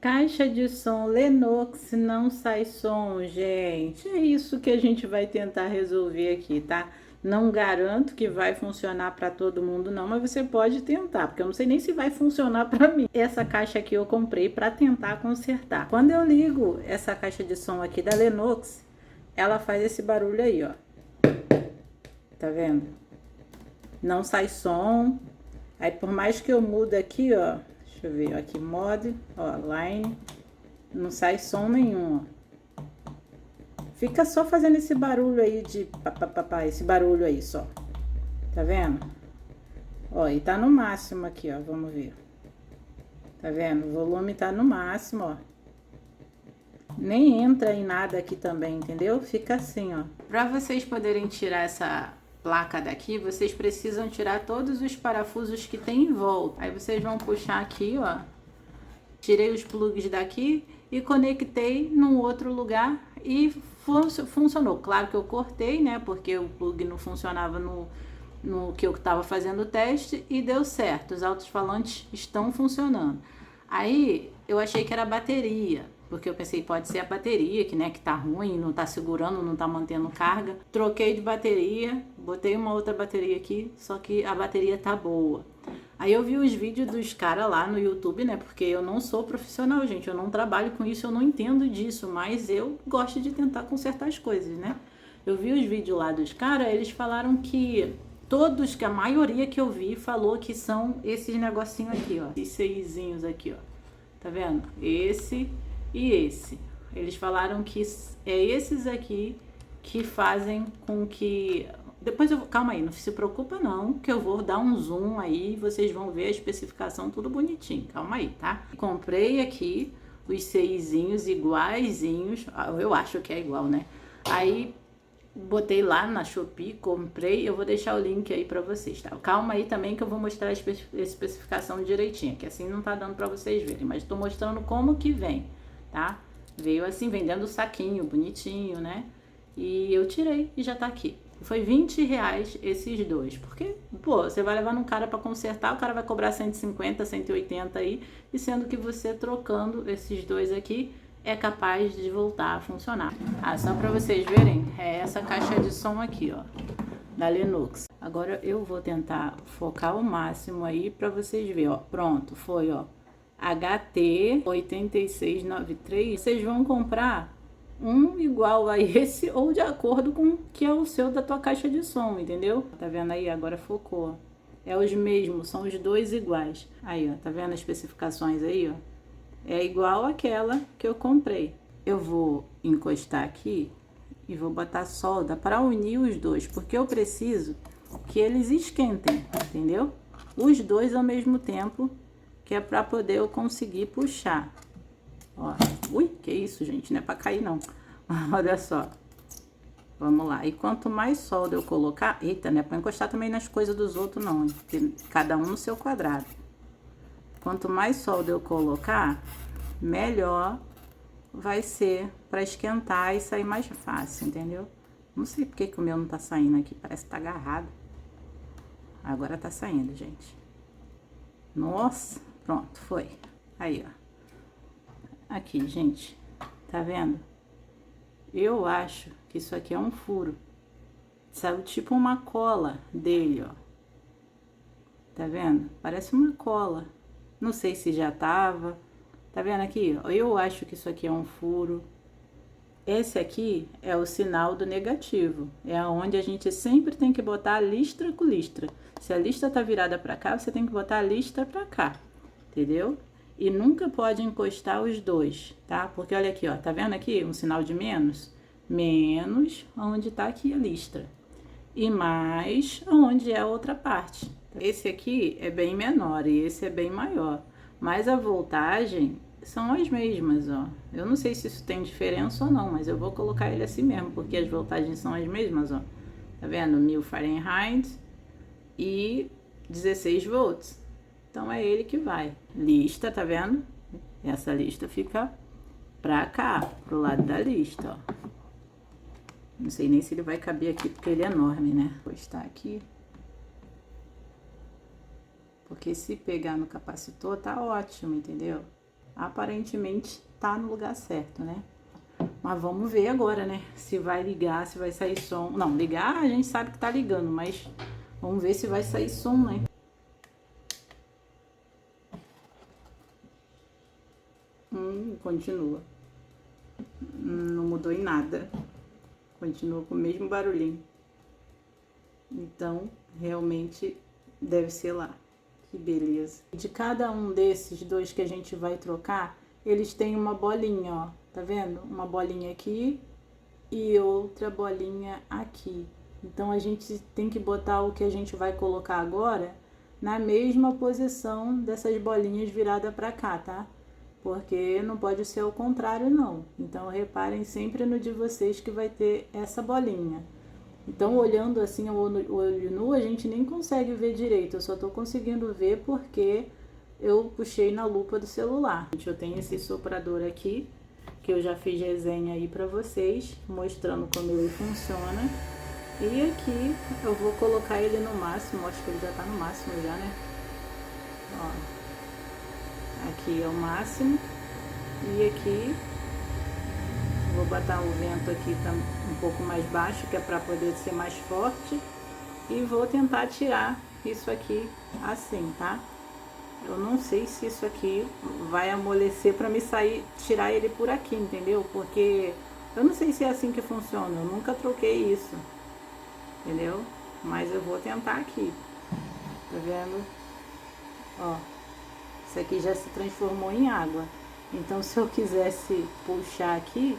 Caixa de som Lennox não sai som, gente. É isso que a gente vai tentar resolver aqui, tá? Não garanto que vai funcionar para todo mundo não, mas você pode tentar, porque eu não sei nem se vai funcionar para mim. Essa caixa aqui eu comprei para tentar consertar. Quando eu ligo essa caixa de som aqui da Lennox, ela faz esse barulho aí, ó. Tá vendo? Não sai som. Aí por mais que eu mude aqui, ó, deixa eu ver, aqui mod, ó, line, não sai som nenhum, ó. Fica só fazendo esse barulho aí de papapá, esse barulho aí só. Tá vendo? Ó, e tá no máximo aqui, ó, vamos ver. Tá vendo? O volume tá no máximo, ó. Nem entra em nada aqui também, entendeu? Fica assim, ó. Pra vocês poderem tirar essa placa daqui, vocês precisam tirar todos os parafusos que tem em volta. Aí vocês vão puxar aqui, ó. Tirei os plugs daqui e conectei num outro lugar e funcionou. Claro que eu cortei, né? Porque o plug não funcionava no que eu estava fazendo o teste e deu certo. Os alto-falantes estão funcionando. Aí eu achei que era a bateria, porque eu pensei, pode ser a bateria que, né, que tá ruim, não tá segurando, não tá mantendo carga. Troquei de bateria, botei uma outra bateria aqui, só que a bateria tá boa. Aí eu vi os vídeos dos caras lá no YouTube, né, porque eu não sou profissional, gente, eu não trabalho com isso, eu não entendo disso, mas eu gosto de tentar consertar as coisas, né. Eu vi os vídeos lá dos caras, eles falaram que todos, que a maioria que eu vi falou que são esses negocinhos aqui, ó, esses seizinhos aqui, ó, tá vendo? Esse e esse. Eles falaram que é esses aqui que fazem com que... Depois eu... Calma aí, não se preocupa não, que eu vou dar um zoom aí e vocês vão ver a especificação tudo bonitinho. Calma aí, tá? Comprei aqui os seizinhos iguaizinhos, eu acho que é igual, né? Aí botei lá na Shopee, comprei, eu vou deixar o link aí pra vocês, tá? Calma aí também que eu vou mostrar a especificação direitinha, que assim não tá dando pra vocês verem, mas tô mostrando como que vem, tá? Veio assim, vendendo o saquinho, bonitinho, né? E eu tirei e já tá aqui. Foi R$ 20 esses dois, porque, pô, você vai levar num cara pra consertar, o cara vai cobrar 150, 180 aí, e sendo que você trocando esses dois aqui, é capaz de voltar a funcionar. Ah, só para vocês verem, é essa caixa de som aqui, ó, da Lennox. Agora eu vou tentar focar o máximo aí para vocês verem, ó. Pronto, foi, ó, HT8693. Vocês vão comprar um igual a esse ou de acordo com o que é o seu da tua caixa de som, entendeu? Tá vendo aí? Agora focou. É os mesmos, são os dois iguais. Aí, ó, tá vendo as especificações aí, ó? É igual àquela que eu comprei. Eu vou encostar aqui e vou botar solda para unir os dois, porque eu preciso que eles esquentem, entendeu? Os dois ao mesmo tempo, que é para poder eu conseguir puxar. Ó, ui, que isso, gente, não é para cair não. Olha só. Vamos lá. E quanto mais solda eu colocar, eita, não é para encostar também nas coisas dos outros não, porque cada um no seu quadrado. Quanto mais solda eu colocar, melhor vai ser para esquentar e sair mais fácil, entendeu? Não sei porque que o meu não tá saindo aqui, parece que tá agarrado. Agora tá saindo, gente. Nossa, pronto, foi. Aí, ó. Aqui, gente, tá vendo? Eu acho que isso aqui é um furo. Sabe, tipo uma cola dele, ó. Tá vendo? Parece uma cola. Não sei se já tava. Tá vendo aqui? Eu acho que isso aqui é um furo. Esse aqui é o sinal do negativo. É onde a gente sempre tem que botar a listra com listra. Se a listra tá virada pra cá, você tem que botar a listra pra cá. Entendeu? E nunca pode encostar os dois, tá? Porque olha aqui, ó. Tá vendo aqui um sinal de menos? Menos onde tá aqui a listra. E mais onde é a outra parte. Esse aqui é bem menor e esse é bem maior. Mas a voltagem são as mesmas, ó. Eu não sei se isso tem diferença ou não, mas eu vou colocar ele assim mesmo, porque as voltagens são as mesmas, ó. Tá vendo? 1000 Fahrenheit e 16 volts. Então é ele que vai. Lista, tá vendo? Essa lista fica pra cá, pro lado da lista, ó. Não sei nem se ele vai caber aqui, porque ele é enorme, né? Vou estar aqui. Porque se pegar no capacitor, tá ótimo, entendeu? aparentemente tá no lugar certo, né? Mas vamos ver agora, né? Se vai ligar, se vai sair som. Não, ligar a gente sabe que tá ligando, mas vamos ver se vai sair som, né? Continua. Não mudou em nada. Continua com o mesmo barulhinho. Então, realmente deve ser lá. Que beleza. De cada um desses dois que a gente vai trocar, eles têm uma bolinha, ó. Tá vendo? Uma bolinha aqui e outra bolinha aqui. Então, a gente tem que botar o que a gente vai colocar agora na mesma posição dessas bolinhas viradas para cá, tá? Porque não pode ser o contrário, não. Então, reparem sempre no de vocês que vai ter essa bolinha. Então, olhando assim o olho nu, a gente nem consegue ver direito. Eu só tô conseguindo ver porque eu puxei na lupa do celular. Eu tenho esse soprador aqui, que eu já fiz resenha aí pra vocês, mostrando como ele funciona. E aqui eu vou colocar ele no máximo, acho que ele já tá no máximo já, né? Ó, aqui é o máximo. E aqui vou botar o vento aqui um pouco mais baixo, que é para poder ser mais forte. E vou tentar tirar isso aqui assim, tá? Eu não sei se isso aqui vai amolecer para me tirar ele por aqui, entendeu? Porque eu não sei se é assim que funciona, eu nunca troquei isso, entendeu? Mas eu vou tentar aqui, tá vendo? Ó, isso aqui já se transformou em água. Então, se eu quisesse puxar aqui,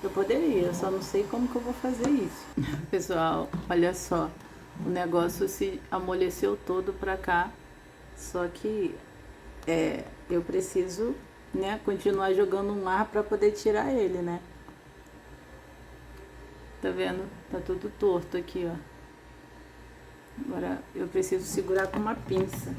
eu poderia, eu só não sei como que eu vou fazer isso. Pessoal, olha só, o negócio se amoleceu todo pra cá, só que eu preciso, né, continuar jogando um ar pra poder tirar ele, né? Tá vendo? Tá tudo torto aqui, ó. Agora eu preciso segurar com uma pinça.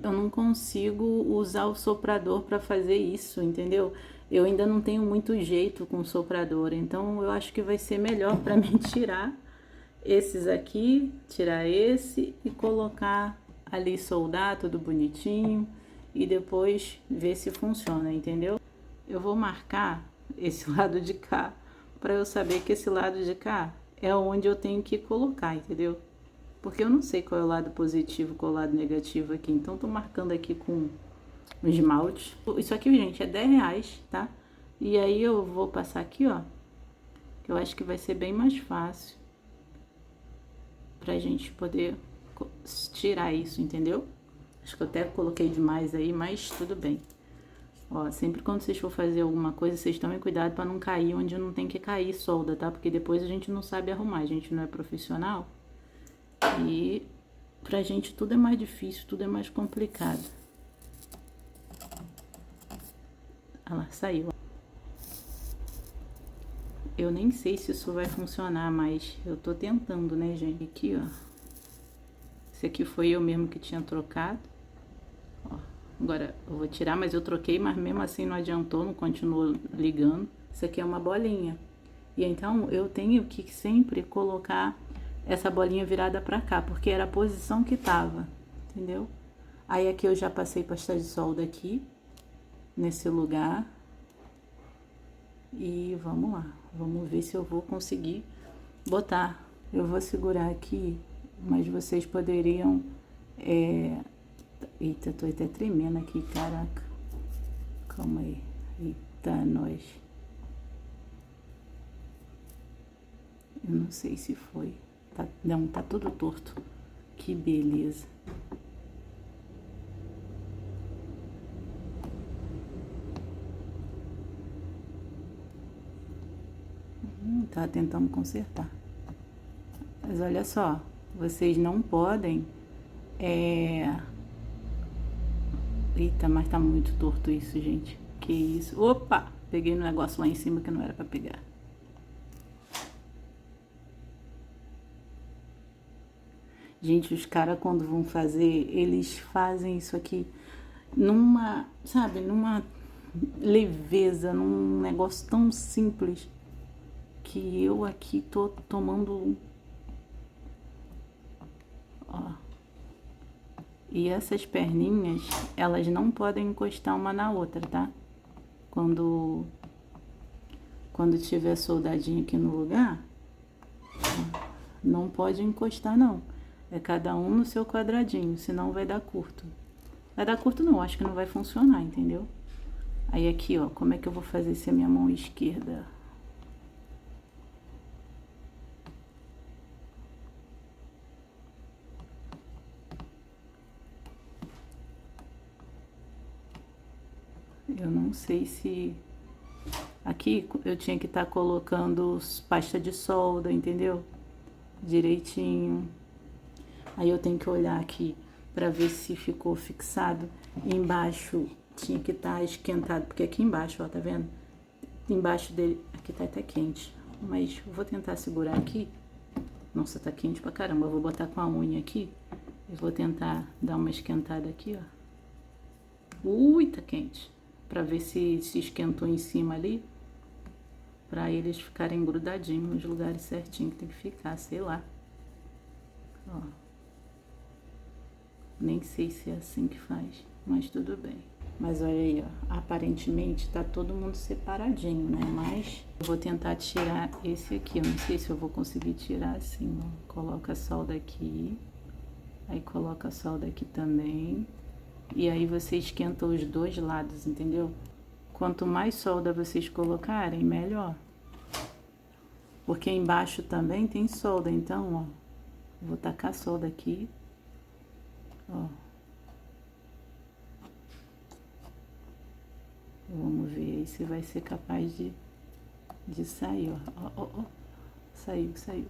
Eu não consigo usar o soprador para fazer isso, entendeu? Eu ainda não tenho muito jeito com o soprador, então eu acho que vai ser melhor para mim tirar esses aqui, tirar esse e colocar ali, soldar tudo bonitinho e depois ver se funciona, entendeu? Eu vou marcar esse lado de cá para eu saber que esse lado de cá é onde eu tenho que colocar, entendeu? Porque eu não sei qual é o lado positivo, qual é o lado negativo aqui. Então, tô marcando aqui com um esmalte. Isso aqui, gente, é R$10, tá? E aí, eu vou passar aqui, ó. Que eu acho que vai ser bem mais fácil pra gente poder tirar isso, entendeu? Acho que eu até coloquei demais aí, mas tudo bem. Ó, sempre quando vocês for fazer alguma coisa, vocês tomem cuidado pra não cair onde não tem que cair solda, tá? Porque depois a gente não sabe arrumar, a gente não é profissional. E pra gente tudo é mais difícil, tudo é mais complicado. Olha lá, saiu. Eu nem sei se isso vai funcionar, mas eu tô tentando, né, gente? Aqui, ó. Esse aqui foi eu mesmo que tinha trocado. Ó, agora eu vou tirar, mas eu troquei, mas mesmo assim não adiantou, não continuou ligando. Isso aqui é uma bolinha. E então eu tenho que sempre colocar essa bolinha virada pra cá, porque era a posição que tava, entendeu? Aí aqui eu já passei pasta de solda aqui, nesse lugar. E vamos lá, vamos ver se eu vou conseguir botar. Eu vou segurar aqui, mas vocês poderiam... Eita, tô até tremendo aqui, caraca. Calma aí. Eita, nós. Eu não sei se foi. Não, tá tudo torto. Que beleza. Tá tentando consertar. Mas olha só, vocês não podem... Eita, mas tá muito torto isso, gente. Que isso? Opa! Peguei no negócio lá em cima que não era pra pegar. Gente, os caras quando vão fazer, eles fazem isso aqui numa, sabe, numa leveza, num negócio tão simples que eu aqui tô tomando, ó, E essas perninhas, elas não podem encostar uma na outra, tá? Quando tiver soldadinho aqui no lugar, não pode encostar não. É cada um no seu quadradinho, senão vai dar curto. Vai dar curto não, acho que não vai funcionar, entendeu? Aí aqui, ó, como é que eu vou fazer se a minha mão esquerda... Eu não sei se... Aqui eu tinha que estar colocando pasta de solda, entendeu? Direitinho. Aí eu tenho que olhar aqui para ver se ficou fixado. Embaixo tinha que estar esquentado, porque aqui embaixo, ó, tá vendo? Embaixo dele, aqui tá até quente. Mas eu vou tentar segurar aqui. Nossa, tá quente pra caramba. Eu vou botar com a unha aqui. Eu vou tentar dar uma esquentada aqui, ó. Ui, tá quente. Pra ver se esquentou em cima ali. Pra eles ficarem grudadinhos nos lugares certinho que tem que ficar, sei lá. Ó. Nem sei se é assim que faz, mas tudo bem. Mas olha aí, ó, aparentemente tá todo mundo separadinho, né? Mas eu vou tentar tirar esse aqui, eu não sei se eu vou conseguir tirar assim, ó. Coloca a solda aqui, aí coloca a solda aqui também. E aí você esquenta os dois lados, entendeu? Quanto mais solda vocês colocarem, melhor. Porque embaixo também tem solda, então, ó, vou tacar a solda aqui. Ó. Vamos ver aí se vai ser capaz de sair, ó. Ó, ó, ó. Saiu, saiu.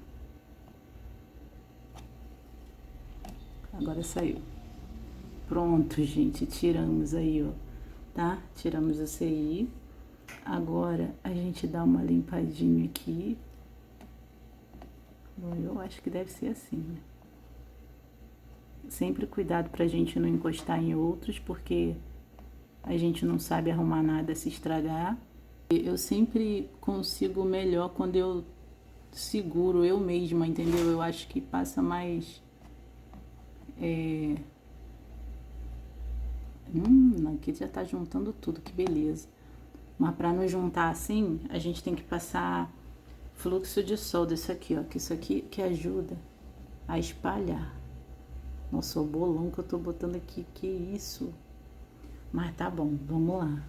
Agora saiu. Pronto, gente, tiramos aí, ó, tá? Tiramos o CI. Agora a gente dá uma limpadinha aqui. Bom, eu acho que deve ser assim, né? Sempre cuidado pra gente não encostar em outros, porque a gente não sabe arrumar nada se estragar. Eu sempre consigo melhor quando eu seguro eu mesma, entendeu? Eu acho que passa mais... aqui já tá juntando tudo, que beleza. Mas pra não juntar assim, a gente tem que passar fluxo de solda, isso aqui, ó. Que isso aqui que ajuda a espalhar. Nossa, o bolão que eu tô botando aqui, que isso? Mas tá bom, vamos lá.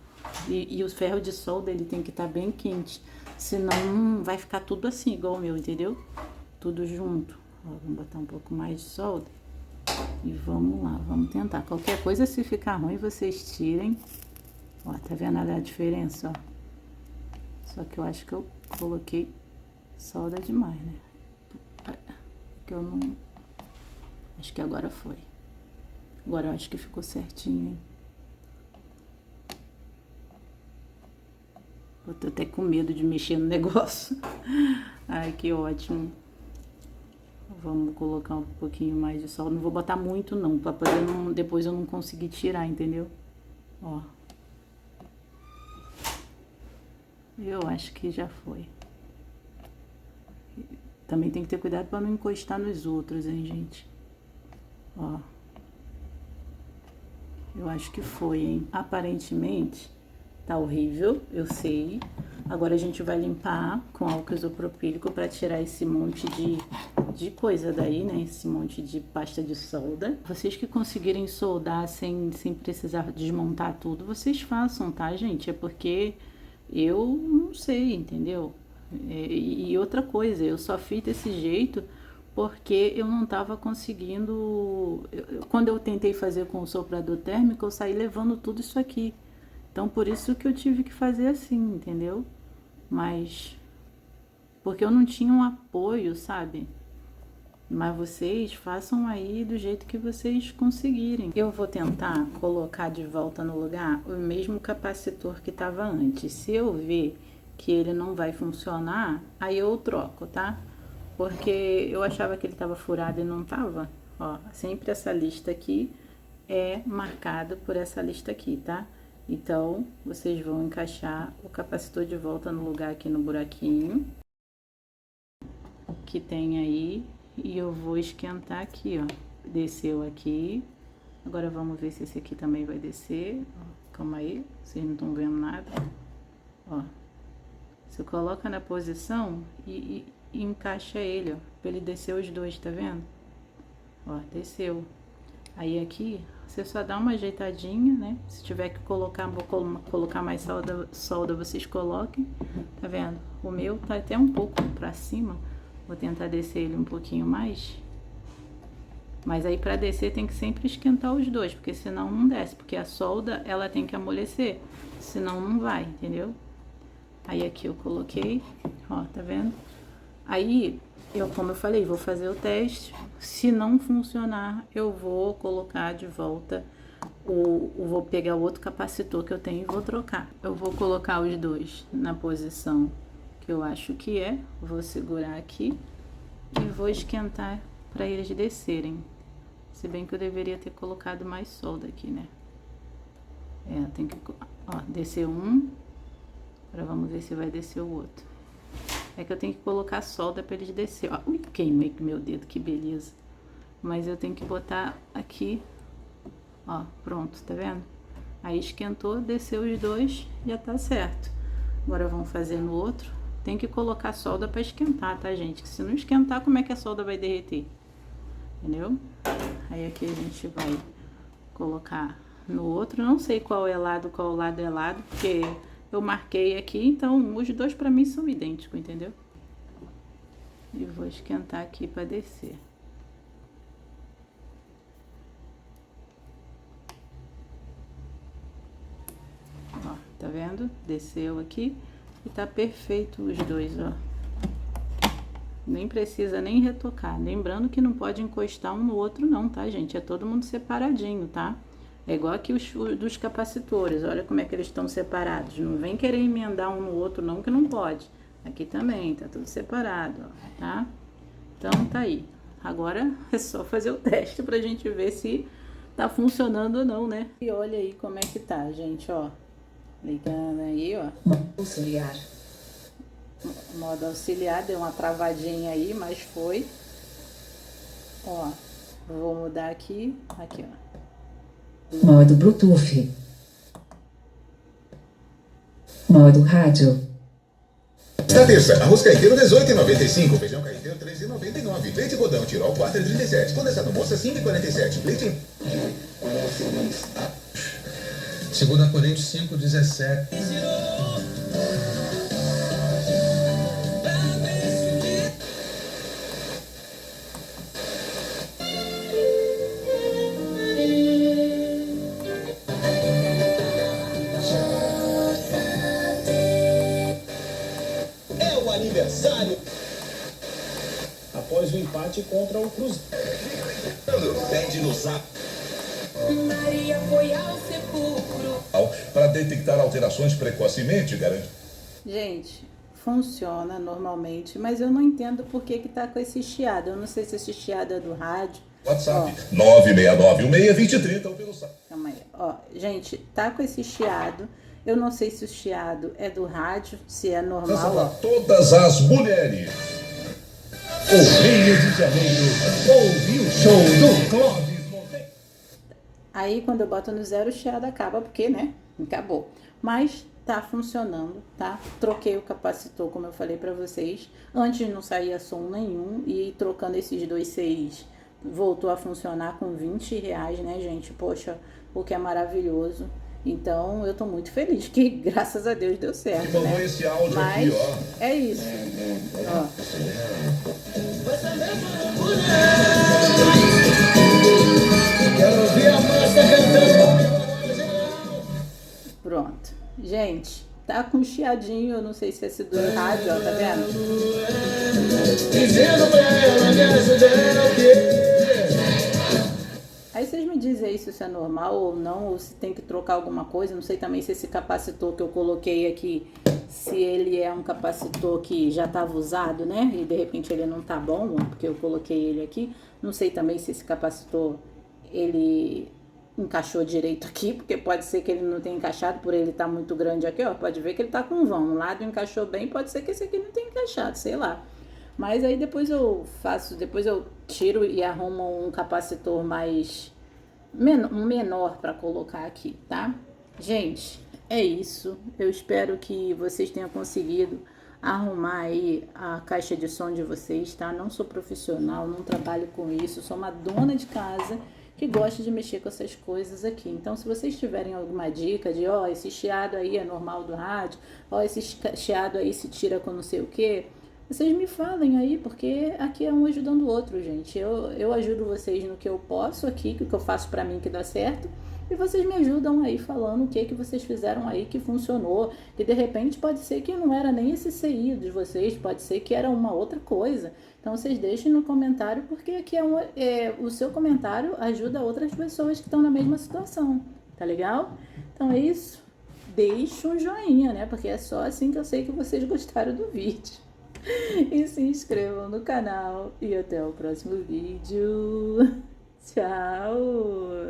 E o ferro de solda, ele tem que estar bem quente. Senão vai ficar tudo assim, igual o meu, entendeu? Tudo junto. Ó, vamos botar um pouco mais de solda. E vamos lá, vamos tentar. Qualquer coisa, se ficar ruim, vocês tirem. Ó, tá vendo a diferença, ó? Só que eu acho que eu coloquei solda demais, né? Que eu não... Acho que agora foi. Agora eu acho que ficou certinho, hein? Eu tô até com medo de mexer no negócio. Ai, que ótimo. Vamos colocar um pouquinho mais de solda. Não vou botar muito não, pra poder não, depois eu não conseguir tirar, entendeu? Ó. Eu acho que já foi. Também tem que ter cuidado pra não encostar nos outros, hein, gente? Ó. Eu acho que foi, hein? Aparentemente, tá horrível, eu sei. Agora a gente vai limpar com álcool isopropílico pra tirar esse monte de coisa daí, né? Esse monte de pasta de solda. Vocês que conseguirem soldar sem precisar desmontar tudo, vocês façam, tá, gente? É porque eu não sei, entendeu? E outra coisa, eu só fiz desse jeito porque eu não estava conseguindo. Quando eu tentei fazer com o soprador térmico, eu saí levando tudo isso aqui. Então, por isso que eu tive que fazer assim, entendeu? Mas porque eu não tinha um apoio, sabe? Mas vocês façam aí do jeito que vocês conseguirem. Eu vou tentar colocar de volta no lugar o mesmo capacitor que estava antes. Se eu ver que ele não vai funcionar, aí eu troco, tá? Porque eu achava que ele estava furado e não estava. Ó, sempre essa lista aqui é marcada por essa lista aqui, tá? Então, vocês vão encaixar o capacitor de volta no lugar aqui no buraquinho que tem aí. E eu vou esquentar aqui, ó. Desceu aqui. Agora vamos ver se esse aqui também vai descer. Ó, calma aí, vocês não estão vendo nada. Ó, você coloca na posição e encaixa ele, ó, pra ele descer os dois, tá vendo? Ó, desceu. Aí aqui, você só dá uma ajeitadinha, né? Se tiver que colocar, vou colocar mais solda, vocês coloquem. Tá vendo? O meu tá até um pouco pra cima. Vou tentar descer ele um pouquinho mais. Mas aí pra descer tem que sempre esquentar os dois, porque senão não desce. Porque a solda, ela tem que amolecer, senão não vai, entendeu? Aí aqui eu coloquei, ó, tá vendo? Aí, como eu falei, vou fazer o teste. Se não funcionar, eu vou colocar de volta, vou pegar o outro capacitor que eu tenho e vou trocar. Eu vou colocar os dois na posição que eu acho que é. Vou segurar aqui e vou esquentar para eles descerem. Se bem que eu deveria ter colocado mais solda aqui, né? Tem que, ó, descer um. Agora vamos ver se vai descer o outro. É que eu tenho que colocar solda para eles descer. Ó, ui, queimei com meu dedo, que beleza. Mas eu tenho que botar aqui, ó, pronto, tá vendo? Aí esquentou, desceu os dois, já tá certo. Agora vamos fazer no outro. Tem que colocar solda para esquentar, tá, gente? Que se não esquentar, como é que a solda vai derreter? Entendeu? Aí aqui a gente vai colocar no outro. Não sei qual lado é lado, porque eu marquei aqui, então os dois pra mim são idênticos, entendeu? E vou esquentar aqui pra descer. Ó, tá vendo? Desceu aqui e tá perfeito os dois, ó. Nem precisa nem retocar. Lembrando que não pode encostar um no outro não, tá, gente? É todo mundo separadinho, tá? É igual aqui os dos capacitores. Olha como é que eles estão separados. Não vem querer emendar um no outro não, que não pode. Aqui também, tá tudo separado, ó, tá? Então, tá aí. Agora é só fazer o teste pra gente ver se tá funcionando ou não, né? E olha aí como é que tá, gente, ó. Ligando aí, ó. Auxiliar. Modo auxiliar, deu uma travadinha aí, mas foi. Ó, vou mudar aqui, ó. Modo Bluetooth. Modo rádio. Na terça, arroz caipira 18,95, feijão caipira 13,99, leite rodão tirol 4,37, condensado moça 5,47, leite... Segunda Coríntios 5,17. É o aniversário após o empate contra o Cruzeiro. Pede no zap. Maria foi ao sepulcro. Para detectar alterações precocemente, garante. Gente, funciona normalmente, mas eu não entendo por que que tá com esse chiado. Eu não sei se esse chiado é do rádio. WhatsApp 969162030 ou pelo site. Calma aí. Ó, gente, tá com esse chiado. Eu não sei se o chiado é do rádio, se é normal. Dança para Ó. todas as mulheres. O Rio de Janeiro ouviu o show do Clóvis Monteiro. Aí quando eu boto no zero, o chiado acaba, porque, né? Acabou. Mas tá funcionando, tá? Troquei o capacitor, como eu falei pra vocês. Antes não saía som nenhum. E trocando esses dois CIs, voltou a funcionar com R$20, né, gente? Poxa, o que é maravilhoso. Então, eu tô muito feliz que, graças a Deus, deu certo, Mandou né? esse áudio Mas aqui, ó. é isso. Ó. Quero ouvir a massa cantando. Pronto. Gente, tá com chiadinho, eu não sei se é esse do rádio, ó, tá vendo? Dizendo pra ela me ajudar o quê? Aí vocês me dizem aí se isso é normal ou não, ou se tem que trocar alguma coisa. Não sei também se esse capacitor que eu coloquei aqui, se ele é um capacitor que já estava usado, né? E de repente ele não tá bom, porque eu coloquei ele aqui. Não sei também se esse capacitor, ele encaixou direito aqui, porque pode ser que ele não tenha encaixado por ele estar muito grande aqui, ó. Pode ver que ele tá com vão. Um lado encaixou bem, pode ser que esse aqui não tenha encaixado, sei lá. Mas aí depois eu tiro e arrumo um capacitor mais um menor para colocar aqui, tá? Gente, é isso. Eu espero que vocês tenham conseguido arrumar aí a caixa de som de vocês, tá? Não sou profissional, não trabalho com isso, sou uma dona de casa que gosta de mexer com essas coisas aqui. Então, se vocês tiverem alguma dica de, ó, esse chiado aí é normal do rádio, ó, esse chiado aí se tira com não sei o quê, vocês me falem aí, porque aqui é um ajudando o outro, gente. Eu ajudo vocês no que eu posso aqui, que eu faço pra mim que dá certo, e vocês me ajudam aí falando o que vocês fizeram aí que funcionou, que de repente pode ser que não era nem esse CI de vocês, pode ser que era uma outra coisa. Então vocês deixem no comentário, porque aqui o seu comentário ajuda outras pessoas que estão na mesma situação, tá legal? Então é isso. Deixa um joinha, né? Porque é só assim que eu sei que vocês gostaram do vídeo. E se inscrevam no canal. E até o próximo vídeo. Tchau!